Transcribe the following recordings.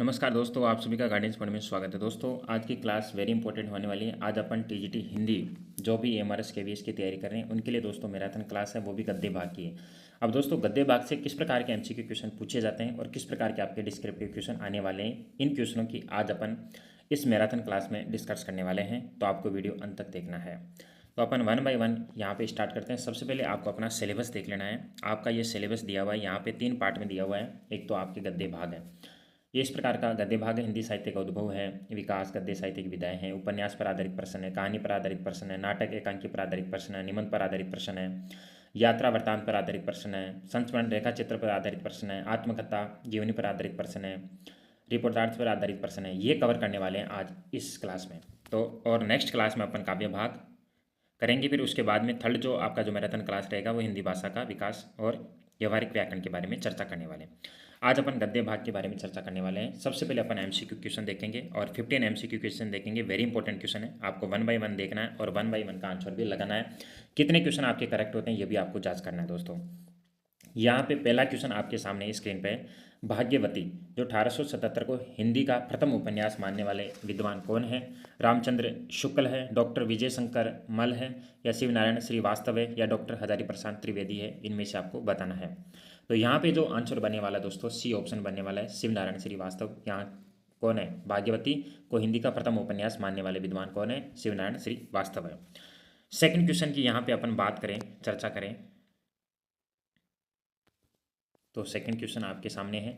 नमस्कार दोस्तों, आप सभी का गाइडेंस पॉइंट में स्वागत है। दोस्तों, आज की क्लास वेरी इंपॉर्टेंट होने वाली है। आज अपन टीजीटी हिंदी जो भी एमआरएस केवीएस की तैयारी कर रहे हैं उनके लिए दोस्तों मैराथन क्लास है, वो भी गद्दे भाग की है। अब दोस्तों, गद्दे भाग से किस प्रकार के एमसीक्यू क्वेश्चन पूछे जाते हैं और किस प्रकार के आपके डिस्क्रिप्टिव क्वेश्चन आने वाले हैं, इन क्वेश्चनों की आज अपन इस मैराथन क्लास में डिस्कस करने वाले हैं। तो आपको वीडियो अंत तक देखना है। तो अपन वन बाय वन यहाँ पे स्टार्ट करते हैं। सबसे पहले आपको अपना सिलेबस देख लेना है। आपका ये सिलेबस दिया हुआ है, यहाँ पे 3 पार्ट में दिया हुआ है। एक तो आपके गद्दे भाग है, ये इस प्रकार का गद्य भाग है। हिंदी साहित्य का उद्भव है, विकास, गद्य साहित्य की विधाएं हैं, उपन्यास पर आधारित प्रश्न है, कहानी पर आधारित प्रश्न है, नाटक एकांकी पर आधारित प्रश्न है, निबंध पर आधारित प्रश्न है, यात्रा वृत्तांत पर आधारित प्रश्न है, संस्मरण रेखा चित्र पर आधारित प्रश्न है, आत्मकथा जीवनी पर आधारित प्रश्न है, रिपोर्टार्थ पर आधारित प्रश्न है। ये कवर करने वाले हैं आज इस क्लास में। तो और नेक्स्ट क्लास में अपन काव्य भाग करेंगे। फिर उसके बाद में थर्ड जो आपका जो मैराथन क्लास रहेगा वो हिंदी भाषा का विकास और व्यवहारिक व्याकरण के बारे में चर्चा करने वाले हैं। आज अपन गद्य भाग के बारे में चर्चा करने वाले हैं। सबसे पहले अपन एमसीक्यू क्वेश्चन देखेंगे और 15 एमसीक्यू क्वेश्चन देखेंगे। वेरी इंपॉर्टेंट क्वेश्चन है, आपको वन बाय वन देखना है और वन बाय वन का आंसर भी लगाना है। कितने क्वेश्चन आपके करेक्ट होते हैं ये भी आपको जांच करना है दोस्तों। यहाँ पे पहला क्वेश्चन आपके सामने स्क्रीन पे है। भाग्यवती जो 1877 को हिंदी का प्रथम उपन्यास मानने वाले विद्वान कौन है? रामचंद्र शुक्ल है, डॉक्टर विजय शंकर मल है, या शिव नारायण श्रीवास्तव है, या डॉक्टर हजारी प्रसाद त्रिवेदी है? इनमें से आपको बताना है। तो यहाँ पे जो आंसर बनने वाला है दोस्तों, सी ऑप्शन बनने वाला है, शिव नारायण श्रीवास्तव। यहाँ कौन है? भाग्यवती को हिंदी का प्रथम उपन्यास मानने वाले विद्वान कौन है? शिव नारायण श्रीवास्तव है। सेकंड क्वेश्चन की यहाँ पे अपन बात करें, चर्चा करें, तो सेकंड क्वेश्चन आपके सामने है।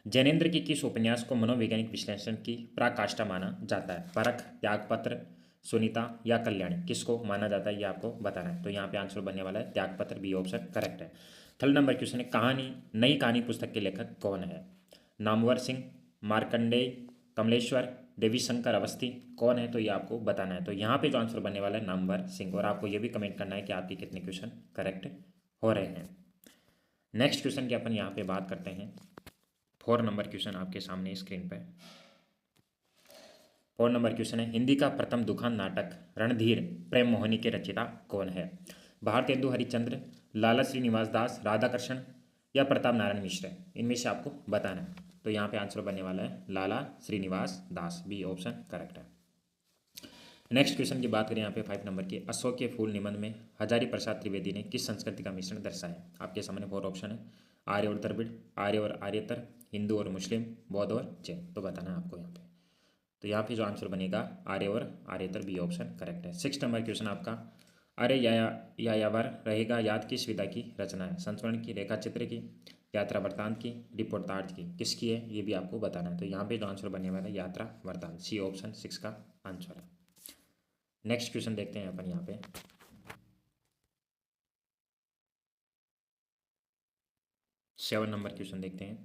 जैनेन्द्र की किस उपन्यास को मनोवैज्ञानिक विश्लेषण की पराकाष्ठा माना जाता है? परख, त्यागपत्र, सुनीता या कल्याणी? किसको माना जाता है ये आपको बताना है। तो यहाँ पे आंसर बनने वाला है त्यागपत्र, बी ऑप्शन करेक्ट है। थर्ड नंबर क्वेश्चन है, कहानी नई कहानी पुस्तक के लेखक कौन है? नामवर सिंह, मार्कंडेय, कमलेश्वर, देवीशंकर अवस्थी? कौन है? तो ये आपको बताना है। तो यहाँ पे जो आंसर बनने वाला है नामवर सिंह, और आपको ये भी कमेंट करना है कि आपके कितने क्वेश्चन करेक्ट हो रहे हैं। नेक्स्ट क्वेश्चन की अपन यहाँ पे बात करते हैं। 4 नंबर क्वेश्चन आपके सामने स्क्रीन पे। 4 नंबर क्वेश्चन है, हिंदी का प्रथम दुखान नाटक रणधीर प्रेम मोहिनी के रचयिता कौन है? भारतेंदु हरिश्चंद्र, लाला श्रीनिवास दास, राधाकृष्ण या प्रताप नारायण मिश्र? इनमें से आपको बताना है। तो यहाँ पे आंसर बनने वाला है लाला श्रीनिवास दास, बी ऑप्शन करेक्ट है। नेक्स्ट क्वेश्चन की बात करें यहाँ पे 5 नंबर की, अशोक के फूल निबंध में हजारी प्रसाद त्रिवेदी ने किस संस्कृति का मिश्रण दर्शाया? आपके सामने 4 ऑप्शन है, आर्य और द्रविड़, आर्य और आर्यतर, हिंदू और मुस्लिम, बौद्ध और जैन। तो बताना है आपको यहाँ पे। तो यहाँ पे जो आंसर बनेगा आर्य और आर्यतर, बी ऑप्शन करेक्ट है। 6 नंबर क्वेश्चन आपका, अरे या यावर रहेगा याद किस विधा की रचना है? संस्मरण की, रेखा चित्र की, यात्रा वृत्तांत की, रिपोर्टार्थ की? किसकी है ये भी आपको बताना है। तो यहाँ पे जो आंसर बनने वाला है यात्रा वृत्तांत, सी ऑप्शन 6 का आंसर है। नेक्स्ट क्वेश्चन देखते हैं अपन यहाँ पे। 7 नंबर क्वेश्चन देखते हैं।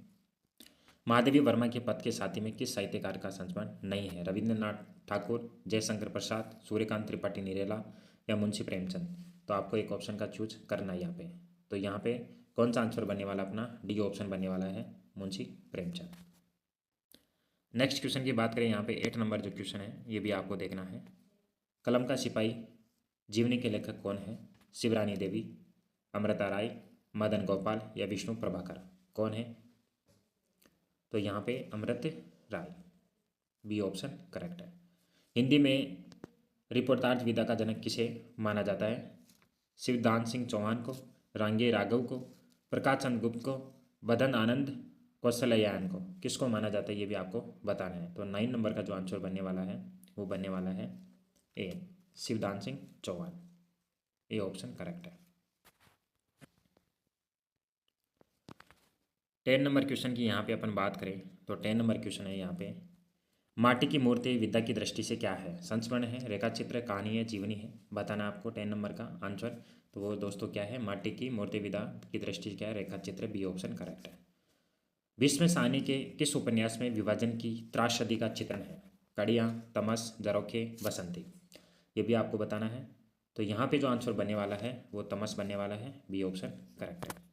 महादेवी वर्मा के पद के साथी में किस साहित्यकार का संस्मरण नहीं है? रविंद्रनाथ ठाकुर, जयशंकर प्रसाद, सूर्यकांत त्रिपाठी निरेला या मुंशी प्रेमचंद? तो आपको एक ऑप्शन का चूज करना है यहाँ पे। तो यहाँ पे कौन सा आंसर बनने वाला अपना? डी ऑप्शन बनने वाला है, मुंशी प्रेमचंद। नेक्स्ट क्वेश्चन की बात करें यहाँ पे 8 नंबर जो क्वेश्चन है ये भी आपको देखना है। कलम का सिपाही जीवनी के लेखक कौन है? शिवरानी देवी, अमृता राय, मदन गोपाल या विष्णु प्रभाकर? कौन है? तो यहाँ पे अमृत राय, बी ऑप्शन करेक्ट है। हिंदी में रिपोर्टार्थ विधा का जनक किसे माना जाता है? शिवदान सिंह चौहान को, रांगे राघव को, प्रकाश चंद्र गुप्त को, बदन आनंद, कौशलयान को? किसको माना जाता है ये भी आपको बताना है। तो 9 नंबर का जो आंसर बनने वाला है वो बनने वाला है A, Shivdan Singh Chauhan, A option correct है। 10 नंबर क्वेश्चन की यहाँ पे अपन बात करें तो 10 नंबर क्वेश्चन है यहाँ पे, माटी की मूर्ति विद्या की दृष्टि से क्या है? संस्मरण है, रेखा चित्र, कहानी है, जीवनी है? बताना आपको 10 नंबर का आंसर। तो वो दोस्तों क्या है? माटी की मूर्ति विद्या की दृष्टि से क्या है? रेखा चित्र, बी ऑप्शन करेक्ट है। भीष्म साहनी के किस उपन्यास में विभाजन की त्रासदी का चित्रण है? कड़ियाँ, तमस, जरोखे, बसंती? ये भी आपको बताना है। तो यहाँ पे जो आंसर बनने वाला है वो तमस बनने वाला है, बी ऑप्शन करेक्ट है।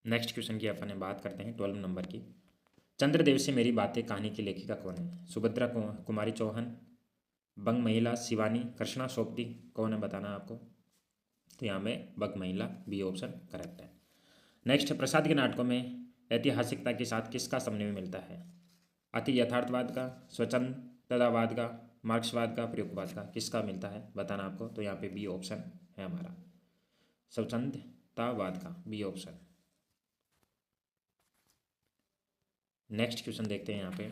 नेक्स्ट क्वेश्चन की अपन बात करते हैं 12 नंबर की, चंद्रदेव से मेरी बातें कहानी की लेखिका कौन है? सुभद्रा कुमारी चौहान, बंग महिला शिवानी, कृष्णा सोपती? कौन है बताना आपको। तो यहाँ में बंग महिला, बी ऑप्शन करेक्ट है। नेक्स्ट, प्रसाद के नाटकों में ऐतिहासिकता के साथ किसका समन्वय मिलता है? अति यथार्थवाद का, स्वतंत्रतावाद का, मार्क्सवाद का, प्रयोगवाद का, किसका मिलता है बताना आपको। तो यहाँ पे बी ऑप्शन है हमारा, स्वतंत्रतावाद का, बी ऑप्शन। नेक्स्ट क्वेश्चन देखते हैं यहाँ पे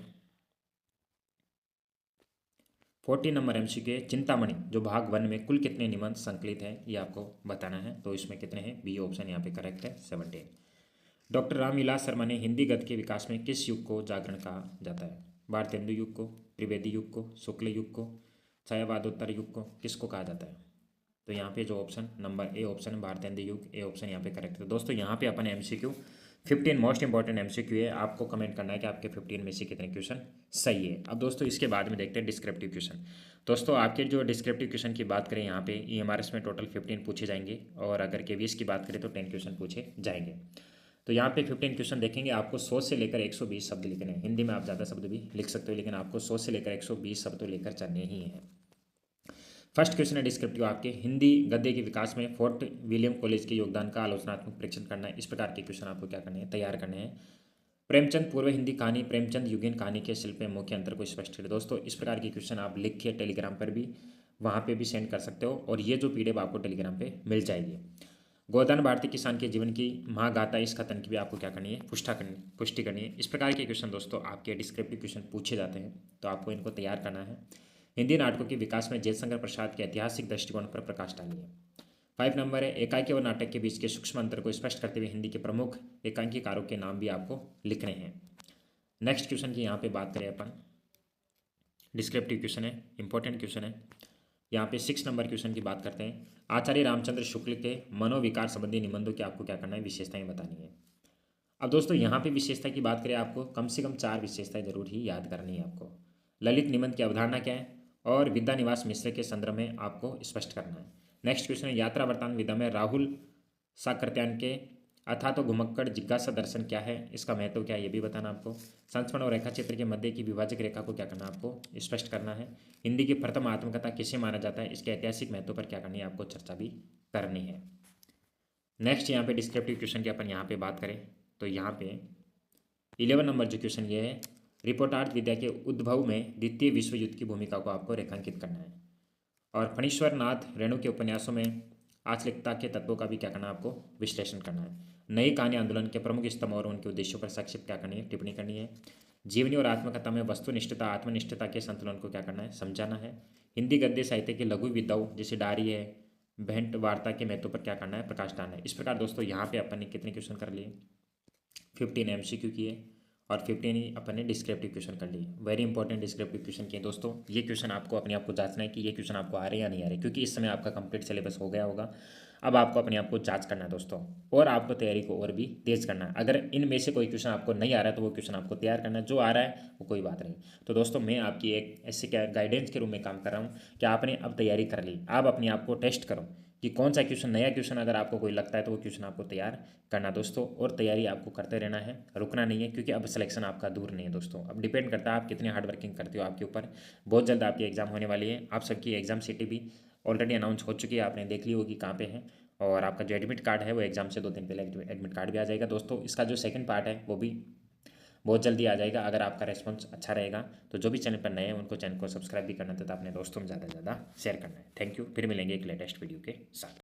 40 नंबर एमसीक्यू है, चिंतामणि जो भाग 1 में कुल कितने निबंध संकलित हैं ये आपको बताना है। तो इसमें कितने हैं? बी ऑप्शन यहाँ पे करेक्ट है, 17। डॉक्टर रामविलास शर्मा ने हिंदी गद्य के विकास में किस युग को जागरण कहा जाता है? भारतेंदु युग को, त्रिवेदी युग को, शुक्ल युग को, छायावादोत्तर युग को, किसको कहा जाता है? तो यहाँ पे जो option number A option Bharatendu युग, ए ऑप्शन यहाँ पे करेक्ट है। दोस्तों यहाँ पे अपन एमसीक्यू 15 मोस्ट इंपॉर्टेंट एमसीक्यू है, आपको कमेंट करना है कि आपके 15 में से कितने क्वेश्चन सही है। अब दोस्तों इसके बाद में देखते हैं डिस्क्रिप्टिव क्वेश्चन। दोस्तों आपके जो डिस्क्रिप्टिव क्वेश्चन की बात करें यहाँ पे ईएमआरएस में टोटल 15 पूछे जाएंगे, और अगर केवीएस की बात करें तो 10 क्वेश्चन पूछे जाएंगे। तो यहाँ पे 15 क्वेश्चन देखेंगे, आपको 100 से लेकर 120 शब्द लिखने हैं। हिंदी में आप ज़्यादा शब्द भी लिख सकते हो, लेकिन आपको 100 से लेकर 120 शब्द तो लेकर चलने ही हैं। फर्स्ट क्वेश्चन है डिस्क्रिप्टिव आपके, हिंदी गद्य के विकास में फोर्ट विलियम कॉलेज के योगदान का आलोचनात्मक परीक्षण करना है। इस प्रकार के क्वेश्चन आपको क्या करने हैं? तैयार करने हैं। प्रेमचंद पूर्व हिंदी कहानी, प्रेमचंद युगीन कहानी के शिल्प में मुख्य अंतर को स्पष्ट करें। दोस्तों इस प्रकार के क्वेश्चन आप लिख के टेलीग्राम पर भी, वहाँ पे भी सेंड कर सकते हो, और ये जो पीडीएफ आपको टेलीग्राम पे मिल जाएगी। गोदान भारतीय किसान के जीवन की महागाथा, इस कथन की भी आपको क्या करनी है? पुष्टि करनी है। इस प्रकार के क्वेश्चन दोस्तों आपके डिस्क्रिप्टिव क्वेश्चन पूछे जाते हैं, तो आपको इनको तैयार करना है। हिंदी नाटकों के विकास में जयशंकर प्रसाद के ऐतिहासिक दृष्टिकोण पर प्रकाश डालिए। 5 नंबर है, एकांकी और नाटक के बीच के सूक्ष्म अंतर को स्पष्ट करते हुए हिंदी के प्रमुख एकांकीकारों के नाम भी आपको लिखने हैं। नेक्स्ट क्वेश्चन की यहाँ पे बात करें अपन, डिस्क्रिप्टिव क्वेश्चन है, इंपॉर्टेंट क्वेश्चन है। यहाँ पे 6 नंबर क्वेश्चन की बात करते हैं। आचार्य रामचंद्र शुक्ल के मनोविकार संबंधी निबंधों की आपको क्या करना है? विशेषताएं बतानी है। अब दोस्तों यहाँ पे विशेषता की बात करें, आपको कम से कम 4 विशेषताएं जरूर ही याद करनी है आपको। ललित निबंध की अवधारणा क्या है, और विद्यानिवास मिश्र के संदर्भ में आपको स्पष्ट करना है। नेक्स्ट क्वेश्चन है, यात्रा वृत्तांत विधा में राहुल साकृत्यायन के अथा तो घुमक्कड़ जिज्ञासा दर्शन क्या है, इसका महत्व क्या है, ये भी बताना आपको। संस्मरण और रेखा चित्र के मध्य की विभाजक रेखा को क्या करना है? आपको स्पष्ट करना है। हिंदी की प्रथम आत्मकथा किसे माना जाता है, इसके ऐतिहासिक महत्व पर क्या करनी है? आपको चर्चा भी करनी है। नेक्स्ट यहाँ पे डिस्क्रिप्टिव क्वेश्चन की अपन यहाँ पे बात करें तो यहाँ पे 11 नंबर जो क्वेश्चन ये है, रिपोर्टार्थ विद्या के उद्भव में द्वितीय विश्व युद्ध की भूमिका को आपको रेखांकित करना है। और फणीश्वर नाथ रेणु के उपन्यासों में आंचलिकता के तत्वों का भी क्या करना है? आपको विश्लेषण करना है। नई कहानी आंदोलन के प्रमुख स्तंभ और उनके उद्देश्यों पर संक्षिप्त क्या करनी है? टिप्पणी करनी है। जीवनी और आत्मकथा में वस्तुनिष्ठता आत्मनिष्ठता के संतुलन को क्या करना है? समझाना है। हिंदी गद्य साहित्य की लघु विधाओं जैसे डायरी है, भेंट वार्ता के महत्व पर क्या करना है? प्रकाश डालना है। इस प्रकार दोस्तों यहाँ पे अपन ने कितने क्वेश्चन कर लिए? 15 एमसीक्यू किए और 15 ही अपन ने डिस्क्रिप्टिव क्वेश्चन कर लिए। वेरी इंपॉर्टेंट डिस्क्रिप्टिव क्वेश्चन किए दोस्तों। ये क्वेश्चन आपको अपने आप को जांचना है कि ये क्वेश्चन आपको आ रहे हैं या नहीं आ रहे, क्योंकि इस समय आपका कंप्लीट सिलेबस हो गया होगा। अब आपको अपने आप को जांच करना है दोस्तों, और आपको तैयारी को और भी तेज करना है। अगर इनमें से कोई क्वेश्चन आपको नहीं आ रहा है तो वो क्वेश्चन आपको तैयार करना है, जो आ रहा है वो कोई बात नहीं। तो दोस्तों मैं आपकी एक ऐसे क्या गाइडेंस के रूप में काम कर रहा हूँ कि आपने अब तैयारी कर ली, आप अपने आप को टेस्ट करो कि कौन सा क्वेश्चन, नया क्वेश्चन अगर आपको कोई लगता है तो वो क्वेश्चन आपको तैयार करना दोस्तों। और तैयारी आपको करते रहना है, रुकना नहीं है, क्योंकि अब सिलेक्शन आपका दूर नहीं है दोस्तों। अब डिपेंड करता है आप कितने हार्ड वर्किंग करते हो आपके ऊपर। बहुत जल्द आपकी एग्जाम होने वाली है। आप सबकी एग्जाम सिटी भी ऑलरेडी अनाउंस हो चुकी है, आपने देख ली होगी कहाँ पे है। और आपका जो एडमिट कार्ड है वो एग्जाम से 2 दिन पहले एडमिट कार्ड भी आ जाएगा दोस्तों। इसका जो सेकंड पार्ट है वो भी बहुत जल्दी आ जाएगा। अगर आपका रेस्पॉन्स अच्छा रहेगा तो जो भी चैनल पर नए हैं उनको चैनल को सब्सक्राइब भी करना तथा अपने दोस्तों में ज़्यादा से ज़्यादा शेयर करना है। थैंक यू, फिर मिलेंगे एक लेटेस्ट वीडियो के साथ।